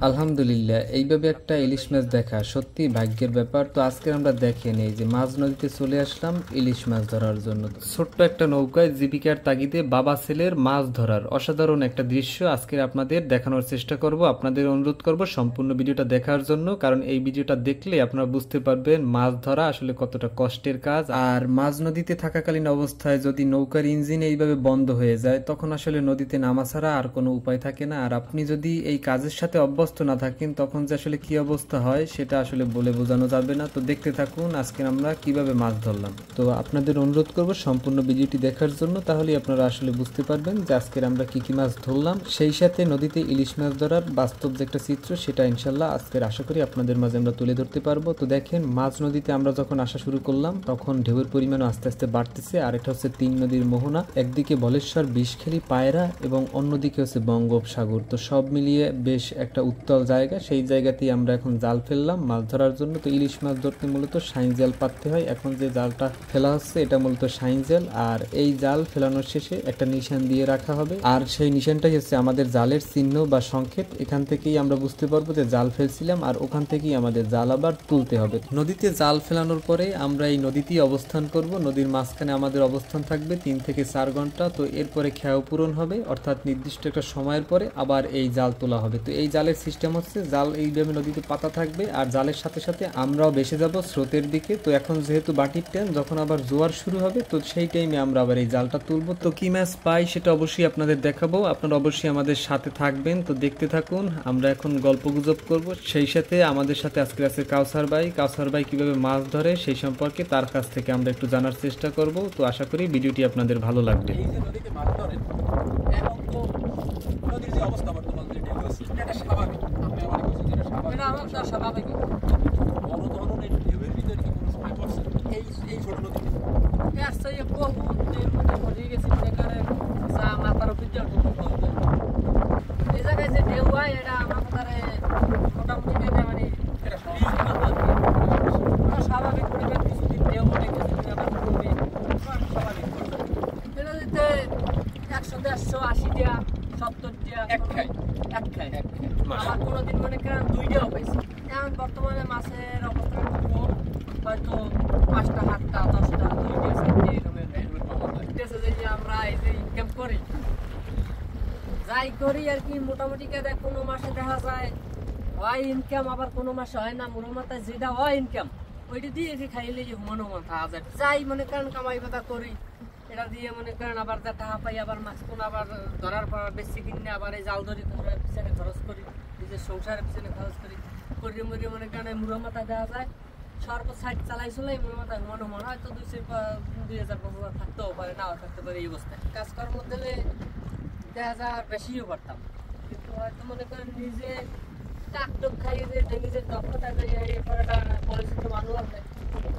আলহামদুলিল্লাহ, এইভাবে একটা ইলিশ মাছ দেখা সত্যি ভাগ্যের ব্যাপার। তো আজকে আমরা দেখে নেই যে মাঝ নদীতে চলে আসলাম ইলিশ মাছ ধরার জন্য। ছোট্ট একটা নৌকায় জীবিকার তাগিদে বাবা ছেলের মাছ ধরার অসাধারণ একটা দৃশ্য আজকে আপনাদের দেখানোর চেষ্টা করব। আপনাদের অনুরোধ করব সম্পূর্ণ ভিডিওটা দেখার জন্য, কারণ এই ভিডিওটা দেখলে আপনারা বুঝতে পারবেন মাছ ধরা আসলে কতটা কষ্টের কাজ। আর মাঝ নদীতে থাকাকালীন অবস্থায় যদি নৌকার ইঞ্জিন এইভাবে বন্ধ হয়ে যায় তখন আসলে নদীতে নামা ছাড়া আর কোনো উপায় থাকে না। আর আপনি যদি এই কাজের সাথে অভ্যস্ত না থাকেন তখন যে আসলে কি অবস্থা হয় সেটা আসলে বলে বোঝানো যাবে না। তো দেখতে থাকুন আজকে আমরা কিভাবে মাছ ধরলাম। তো আপনাদের অনুরোধ করব সম্পূর্ণ ভিডিওটি দেখার জন্য, তাহলে আপনারা আসলে বুঝতে পারবেন যে আজকের আমরা কি কি মাছ ধরলাম, সেই সাথে নদীতে ইলিশ মাছ ধরার বাস্তব যে একটা চিত্র সেটা ইনশাল্লাহ আজকের আশা করি আপনাদের মাঝে আমরা তুলে ধরতে পারবো। তো দেখেন মাঝ নদীতে আমরা যখন আসা শুরু করলাম তখন ঢেউয়ের পরিমাণ আস্তে আস্তে বাড়তেছে। আর এটা হচ্ছে তিন নদীর মোহনা, একদিকে বলেশ্বর বিষখালী পায়রা এবং অন্যদিকে হচ্ছে বঙ্গোপসাগর। তো সব মিলিয়ে বেশ একটা উত্তাল জায়গা, সেই জায়গাতেই আমরা এখন জাল ফেললাম মাছ ধরার জন্য। তো ইলিশ মাছ ধরতে মূলত শাইন জাল পাততে হয়। এখন যে জালটা ফেলা হচ্ছে এটা মূলত শাইন জাল, আর এই জাল ফেলানোর শেষে একটা নিশান দিয়ে রাখা হবে, আর সেই নিশানটাই হচ্ছে আমাদের জালের চিহ্ন বা সংকেত। এখান থেকেই আমরা বুঝতে পারবো যে জাল ফেলছিলাম, আর ওখান থেকেই আমাদের জাল আবার তুলতে হবে। নদীতে জাল ফেলানোর পরে আমরা এই নদীতেই অবস্থান করব। নদীর মাঝখানে আমাদের অবস্থান থাকবে 3 থেকে 4 ঘন্টা। তো এরপরে খেয়াও পূরণ হবে, অর্থাৎ নির্দিষ্ট একটা সময়ের পরে আবার এই জাল তোলা হবে। তো এই জালের সিস্টেম হচ্ছে জাল এইভাবে নদীতে পাতা থাকবে আর জালের সাথে সাথে আমরাও ভেসে যাব স্রোতের দিকে। তো এখন যেহেতু বাটির টান, যখন আবার জোয়ার শুরু হবে তো সেই টাইমে আমরা আবার এই জালটা তুলবো। তো কি মাছ পাই সেটা অবশ্যই আপনাদের দেখাবো, আপনারা অবশ্যই আমাদের সাথে থাকবেন। তো দেখতে থাকুন, আমরা এখন গল্প গুজব করব। সেই সাথে আমাদের সাথে আজকে আছে কাউসার ভাই। কাউসার ভাই কিভাবে মাছ ধরে সেই সম্পর্কে তার কাছ থেকে আমরা একটু জানার চেষ্টা করব। তো আশা করি ভিডিওটি আপনাদের ভালো লাগবে। এই যে নদীতে মাছ ধরে এখন তো নদীর যে অবস্থা বর্তমান যে ঢেউ আছে এটা স্বাভাবিক, আপনি আমার কাছে যেটা স্বাভাবিক, এটা আমার স্বাভাবিক। বড় ধরনের ঢেউয়ের ভিতরে কি কোনো সময় পড়ছে এই ছোট নদীতে আসছে বহু পড়ে গেছে, সেখানে যা মাথার উপর দিয়ে এই জায়গায় যে ঢেউ হয় এটা আমার কথারে মোটামুটি মানে এটা স্বাভাবিক পরিবেশ। কিছুদিন ঢেউ অনেক কিছুদিন আবার কমবে, স্বাভাবিক। এটা দিতে 100, 150, 80 টাকা, 70 টাকা এক খাই আমার কোনোদিন মনে করেন 2 টাকাও পাইছি। এখন বর্তমানে মাছের অবস্থা হয়তো 5টা, 7টা, 10টা, 2টা, 4টা এরকমের যে আমরা এই যে ইনকাম করি যাই করি আর কি, মোটামুটি কোনো মাসে দেখা যায় হয় ইনকাম, আবার কোনো মাসে হয় না। মুড়ো মাথায় যেটা হয় ইনকাম ওইটা দিয়ে খাইলে যে হুমানো মাথা হাজার যাই মনে করেন কামাই বাদা করি, এটা দিয়ে মনে করেন আবার যা টাকা পাই আবার মাছ কোনো আবার ধরার পর বেশি কিনে আবার এই জাল ধরি পিছনে খরচ করি, নিজের সংসারের পিছনে খরচ করি করিয়ে মরিয়ে মনে করেন মুড়ো মাথা দেওয়া যায় সর্বোচ্চ 60 চালাই চলে মুড়ো মাথায় হুমানো মনে হয়তো 2,000-5,000 থাকতেও পারে, নাও থাকতে পারে। এই অবস্থায় কাজকর্ম দিলে দেখা যায় আর বেশিও পারতাম, কিন্তু হয়তো মনে করেন নিজে টাকটুক খাইয়ে যে নিজের দক্ষতা পরিচিত মানুষ আছে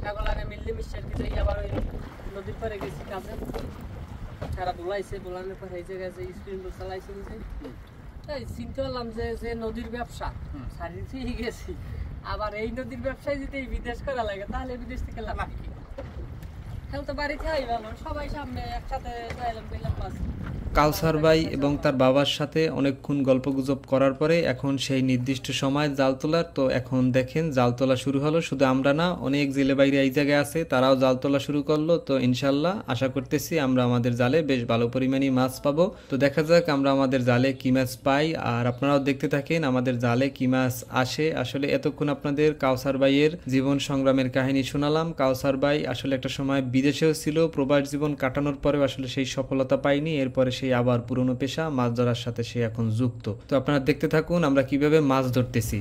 এগুলো আগে মিললে মিশে আর কি যাই। আবার ওই নদীর পাড়ে গেছি কাজে, তারা বোলাইছে, বোলানোর পর এই জায়গায় যে স্ক্রিন চালাইছে তাই চিনতে পারলাম যে নদীর ব্যবসা সারিয়েই গেছি। আবার এই নদীর ব্যবসায় যদি বিদেশ করা লাগে তাহলে বিদেশ থেকে লাভ কি? তাহলে তো বাড়িতে হয় ভালো, সবাই সামনে একসাথে চাইলাম পেলাম মাছ। কাউসার ভাই এবং তার বাবার সাথে অনেকক্ষণ গল্পগুজব করার পরে এখন সেই নির্দিষ্ট সময় জাল তোলার। তো এখন দেখেন জাল তোলা শুরু হলো, শুধু আমরা না অনেক জেলে বাইরে এই জায়গায় আছে তারাও জাল তোলা শুরু করলো। তো ইনশাল্লাহ আশা করতেছি আমরা আমাদের জালে বেশ ভালো পরিমাণে মাছ পাবো। তো দেখা যাক আমরা আমাদের জালে কি মাছ পাই, আর আপনারাও দেখতে থাকেন আমাদের জালে কি মাছ আসে। আসলে এতক্ষণ আপনাদের কাউসার ভাইয়ের জীবন সংগ্রামের কাহিনী শোনালাম। কাউসার ভাই আসলে একটা সময় বিদেশেও ছিল, প্রবাস জীবন কাটানোর পরেও আসলে সেই সফলতা পায়নি, এরপরে সেই আবার পুরনো পেশা মাছ ধরার সাথে সে এখন যুক্ত। তো আপনারা দেখতে থাকুন আমরা কিভাবে মাছ ধরতেছি।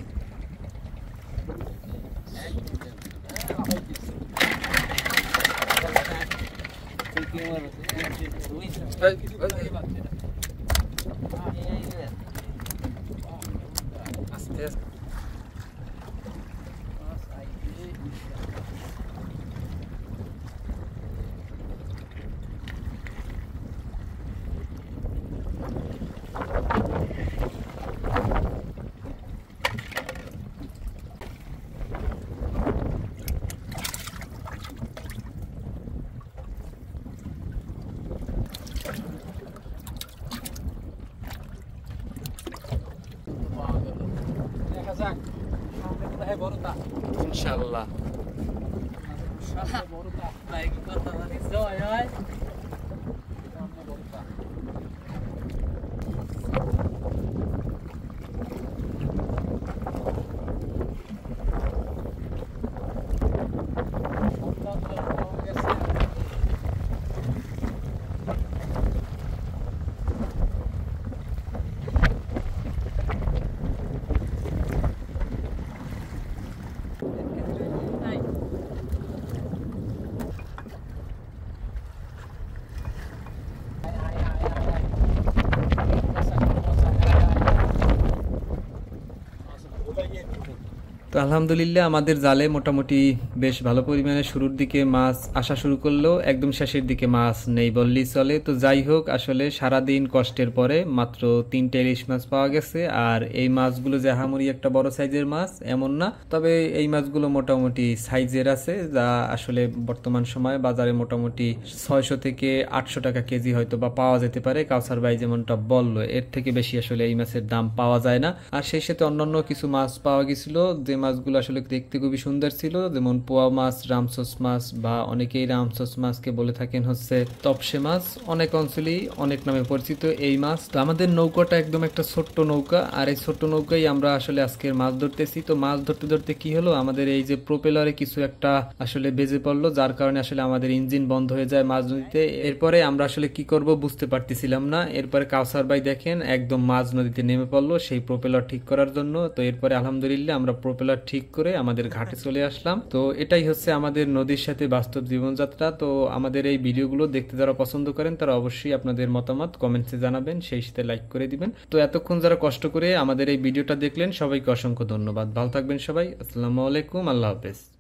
দেখা যাক সামনে কোথায় বড়টা ইনশাআল্লাহ। বড়টা ভাই কি কথা জানি জয় হয় সামনে বড়টা তো আলহামদুলিল্লাহ আমাদের জালে মোটামুটি বেশ ভালো পরিমাণে শুরুর দিকে মাছ আসা শুরু করলেও একদম শেষের দিকে মাছ নেই বললেই চলে। তো যাই হোক, আসলে সারাদিন কষ্টের পরে মাত্র 3টে ইলিশ মাছ পাওয়া গেছে। আর এই মাছগুলো যে আহামরি একটা বড় সাইজের মাছ এমন না, তবে এই মাছগুলো মোটামুটি সাইজের আছে, যা আসলে বর্তমান সময়ে বাজারে মোটামুটি 600 থেকে 800 টাকা কেজি হয়তো বা পাওয়া যেতে পারে। কাউসার ভাই যেমনটা বললো, এর থেকে বেশি আসলে এই মাছের দাম পাওয়া যায় না। আর সেই সাথে অন্যান্য কিছু মাছ পাওয়া গেছিল, যে মাছগুলো আসলে দেখতে খুবই সুন্দর ছিল, যেমন পোয়া মাছ, রামসোস মাছ, বা অনেকেই রামসোস মাছকে বলে থাকেন হচ্ছে তপসে মাছ, অনেক অঞ্চলেই অনেক নামে পরিচিত এই মাছ। তো আমাদের নৌকাটা একদম একটা ছোট্ট নৌকা, আর এই ছোট্ট নৌকায় আমরা আসলে আজকের মাছ ধরতেছি। তো মাছ ধরতে ধরতে কি হলো, আমাদের এই যে প্রোপেলারে কিছু একটা আসলে বেজে পড়লো, যার কারণে আসলে আমাদের ইঞ্জিন বন্ধ হয়ে যায় মাছ নদীতে। এরপরে আমরা আসলে কি করব বুঝতে পারতেছিলাম না। এরপরে কাউসার ভাই দেখেন একদম মাছ নদীতে নেমে পড়লো সেই প্রোপেলার ঠিক করার জন্য। তো এরপরে আলহামদুলিল্লাহ আমরা প্রোপেলার ঠিক করে আমাদের ঘাটে চলে আসলাম। তো এটাই হচ্ছে আমাদের নদীর সাথে বাস্তব জীবনযাত্রা। তো আমাদের এই ভিডিওগুলো দেখতে যারা পছন্দ করেন তারা অবশ্যই আপনাদের মতামত কমেন্টসে জানাবেন, সেই সাথে লাইক করে দিবেন। তো এতক্ষণ যারা কষ্ট করে আমাদের এই ভিডিওটা দেখলেন সবাইকে অসংখ্য ধন্যবাদ। ভালো থাকবেন সবাই। আসসালামু আলাইকুম, আল্লাহ হাফেজ।